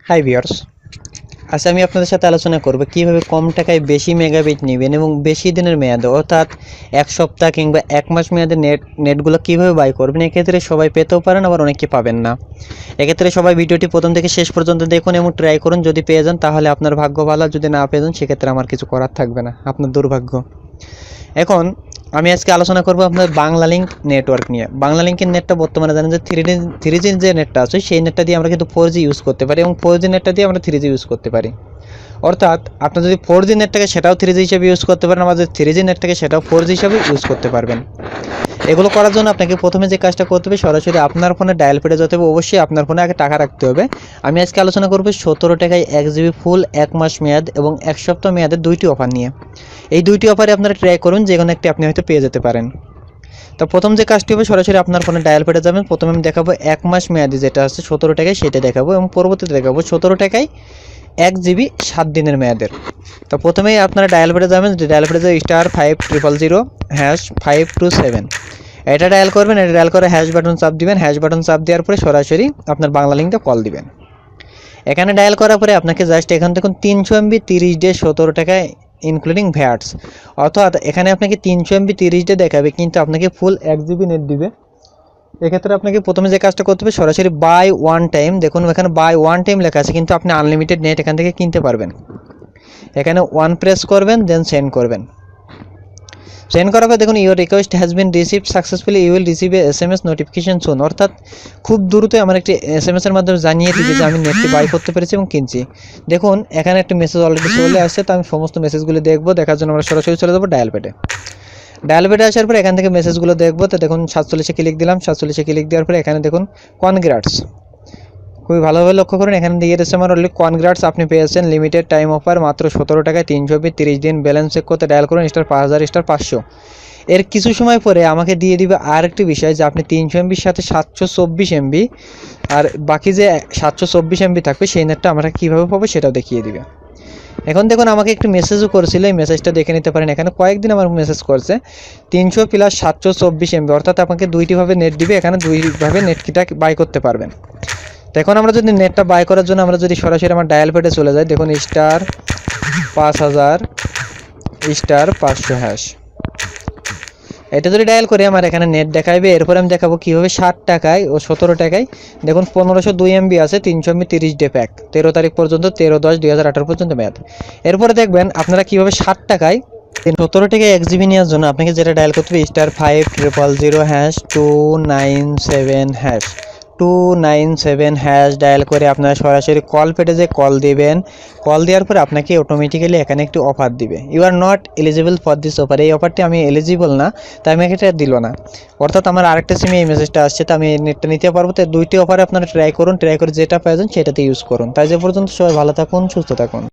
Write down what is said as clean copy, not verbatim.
Hi viewers, আজকে আমি আপনাদের সাথে আলোচনা করব কিভাবে কম টাকায় বেশি মেগাবিট নেবেন এবং বেশি দিনের মেয়াদে অর্থাৎ এক সপ্তাহ কিংবা এক মাস মেয়াদে নেটগুলো কিভাবে বাই করবেন। এক্ষেত্রে সবাই পেতেও পারেন, আবার অনেকে পাবেন না। এক্ষেত্রে সবাই ভিডিওটি প্রথম থেকে শেষ পর্যন্ত দেখুন এবং ট্রাই করুন। যদি পেয়ে যান তাহলে আপনার ভাগ্য ভালো, যদি না পেয়ে যান সেক্ষেত্রে আমার কিছু করার থাকবে না, আপনার দুর্ভাগ্য। এখন আমি আজকে আলোচনা করব আপনার বাংলা লিঙ্ক নেটওয়ার্ক নিয়ে। বাংলা লিঙ্কের নেটটা বর্তমানে জানেন যে থ্রি জি যে নেটটা আছে সেই নেটটা দিয়ে আমরা কিন্তু 4G ইউজ করতে পারি এবং 4G নেটটা দিয়ে আমরা 3G ইউজ করতে পারি। অর্থাৎ আপনি যদি 4G নেটটাকে সেটাও 3G হিসেবে ইউজ করতে পারেন, আবার যদি 3G নেটটাকে সেটাও 4G হিসেবে ইউজ করতে পারবেন। এগুলো করার জন্য আপনাকে প্রথমে যে কাজটা করতে হবে, সরাসরি আপনার ফোনে ডায়াল পেডে যেতে হবে। অবশ্যই আপনার ফোনে আগে টাকা রাখতে হবে। আমি আজকে আলোচনা করব 17 টাকায় 1 GB ফুল 1 মাস মেয়াদ এবং 1 সপ্তাহ মেয়াদের দুইটি অফার নিয়ে। এই দুইটি অফারে আপনারা ট্রাই করুন, যে কোনো একটি আপনি হয়তো পেয়ে যেতে পারেন। তো প্রথম যে কাজটি হবে, সরাসরি আপনার ফোনে ডায়াল পেডে যাবেন। প্রথমে আমি দেখাবো 1 মাস মেয়াদি যেটা আছে 17 টাকায়, সেটা দেখাবো এবং পরবর্তীতে দেখাবো 17 টাকায় 1 GB 7 দিনের মেয়াদের। তো প্রথমেই আপনারা ডায়াল পেডে যাবেন। ডায়াল পেডে যাবে *5000#527 এটা ডায়াল করবেন। এটা ডায়াল করে হ্যাশ বাটন চাপ দিবেন। হ্যাশ বাটন চাপ দেওয়ার পরে সরাসরি আপনার বাংলা লিঙ্কটা কল দিবেন। এখানে ডায়াল করার পরে আপনাকে জাস্ট এখান থেকে 300 MB 30 ডে 17 টাকায় ইনক্লুডিং ভ্যাটস, অর্থাৎ এখানে আপনাকে 300 MB 30 ডে দেখাবে, কিন্তু আপনাকে ফুল 1 GB নেট দিবে। এক্ষেত্রে আপনাকে প্রথমে যে কাজটা করতে হবে, সরাসরি বাই ওয়ান টাইম, দেখুন এখানে বাই ওয়ান টাইম লেখা আছে, কিন্তু আপনি আনলিমিটেড নেট এখান থেকে কিনতে পারবেন। এখানে ওয়ান প্রেস করবেন, দেন সেন্ড করবেন। সেন্ড করার পর দেখুন your request has been received successfully, you will receive a SMS notification soon, অর্থাৎ খুব দ্রুতই আমার একটি SMS এর মাধ্যমে জানিয়ে দিবে যে আমি নেটটি বাই করতে পেরেছি এবং কিনছি। দেখুন এখানে একটা মেসেজ অলরেডি চলে আসছে। তো আমি সমস্ত মেসেজগুলো দেখবো। দেখার জন্য আমরা সরাসরি চলে যাবো ডায়াল পেডে। ডায়াল পেডে আসার পরে এখান থেকে মেসেজগুলো দেখবো। তো দেখুন 47-এ ক্লিক দিলাম। 47-এ ক্লিক দেওয়ার পরে এখানে দেখুন কনগ্রাটস, খুবই ভালোভাবে লক্ষ্য করুন। এখানে দিয়ে দিচ্ছে আমার অলরেডি কনগ্রাটস, আপনি পেয়েছেন লিমিটেড টাইম অফার মাত্র 17 টাকায় 300 MB 30 দিন। ব্যালেন্স চেক করতে ডায়াল করুন *5000*500। এর কিছু সময় পরে আমাকে দিয়ে দিবে আর একটি বিষয়, যে আপনি 300 MBর সাথে 724 MB আর বাকি যে 724 MB থাকবে সেই নেটটা আমরা কীভাবে পাবো সেটাও দেখিয়ে দিবে। এখন দেখুন আমাকে একটু মেসেজও করেছিল, এই মেসেজটা দেখে নিতে পারেন। এখানে কয়েকদিন আমার মেসেজ করছে 300 + 724 MB, অর্থাৎ আপনাকে দুইটিভাবে নেট দিবে। এখানে দুইভাবে নেটটা বাই করতে পারবেন। তো এখন আমরা যদি নেটটা বাই করার জন্য আমরা যদি সরাসরি আমার ডায়াল পেডে চলে যাই, দেখুন *5000*500#, এটা যদি ডায়াল করে আমার এখানে নেট দেখাবে। এরপরে আমি দেখাবো কীভাবে 60 টাকায় ও 17 টাকায়, দেখুন 1502 MB আছে, 300 MB 30 ডে প্যাক, 13 তারিখ পর্যন্ত, 13/10/2018 পর্যন্ত মেয়াদ। এরপরে দেখবেন আপনারা কীভাবে 60 টাকায় 17 টাকায় 1 GB নেওয়ার জন্য আপনাকে যেটা ডায়াল করতে হবে *5000#297# ডায়াল করে আপনারা সরাসরি কল পেডে যে কল দিবেন। কল দেওয়ার পরে আপনাকে অটোমেটিক্যালি এখানে একটি অফার দিবে, you are not eligible for this offer. এই অফারটি আমি এলিজিবল না, তাই আমি এটা দিল না। অর্থাৎ আমার আরেকটা সিমে এই মেসেজটা আসছে, তো আমি নেটটা নিতে পারবো। তো দুইটি অফারে আপনারা ট্রাই করুন, ট্রাই করে যেটা প্রয়োজন সেটাতে ইউজ করুন। তাই যে পর্যন্ত সবাই ভালো থাকুন, সুস্থ থাকুন।